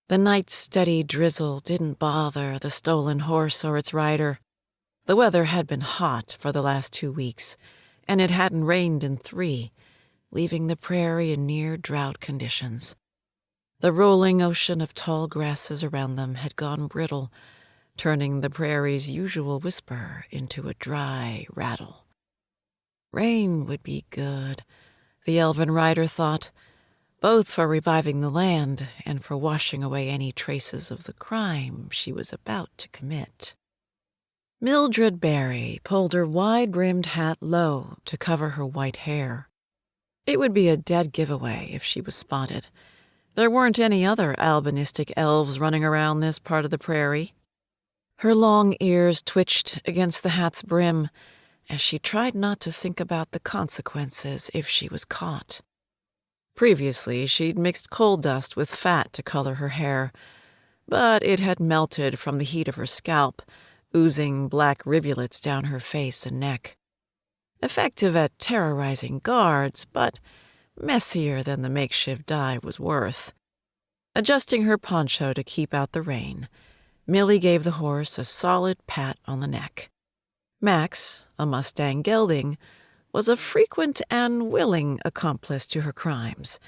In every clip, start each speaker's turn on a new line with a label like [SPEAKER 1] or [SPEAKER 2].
[SPEAKER 1] The night's steady drizzle didn't bother the stolen horse or its rider. The weather had been hot for the last 2 weeks, and it hadn't rained in 3, leaving the prairie in near drought conditions. The rolling ocean of tall grasses around them had gone brittle, turning the prairie's usual whisper into a dry rattle. Rain would be good, the elven rider thought, both for reviving the land and for washing away any traces of the crime she was about to commit. Mildred Berry pulled her wide-brimmed hat low to cover her white hair. It would be a dead giveaway if she was spotted. There weren't any other albinistic elves running around this part of the prairie. Her long ears twitched against the hat's brim as she tried not to think about the consequences if she was caught. Previously, she'd mixed coal dust with fat to color her hair, but it had melted from the heat of her scalp, oozing black rivulets down her face and neck. Effective at terrorizing guards, but messier than the makeshift dye was worth. Adjusting her poncho to keep out the rain, Millie gave the horse a solid pat on the neck. Max, a Mustang gelding, was a frequent and willing accomplice to her crimes.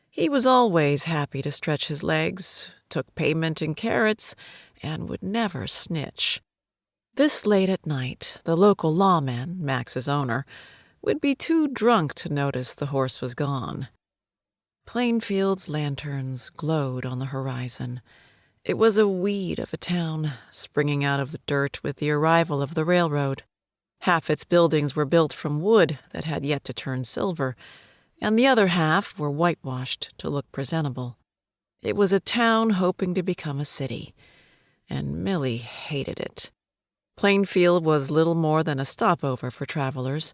[SPEAKER 1] He was always happy to stretch his legs, took payment in carrots, and would never snitch. This late at night, the local lawman, Max's owner, would be too drunk to notice the horse was gone. Plainfield's lanterns glowed on the horizon. It was a weed of a town, springing out of the dirt with the arrival of the railroad. Half its buildings were built from wood that had yet to turn silver, and the other half were whitewashed to look presentable. It was a town hoping to become a city, and Millie hated it. Plainfield was little more than a stopover for travelers.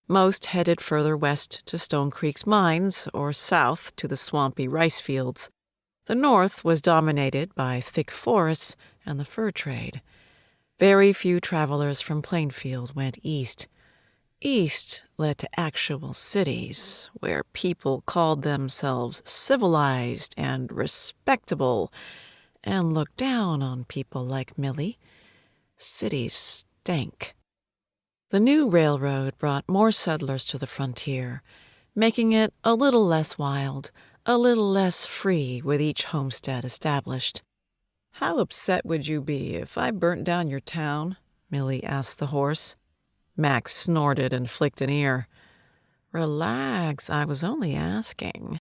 [SPEAKER 1] Most headed further west to Stone Creek's mines or south to the swampy rice fields. The north was dominated by thick forests and the fur trade. Very few travelers from Plainfield went east. East led to actual cities, where people called themselves civilized and respectable, and looked down on people like Millie. Cities stank. The new railroad brought more settlers to the frontier, making it a little less wild, a little less free with each homestead established. "How upset would you be if I burnt down your town?" Millie asked the horse. Max snorted and flicked an ear. "Relax, I was only asking."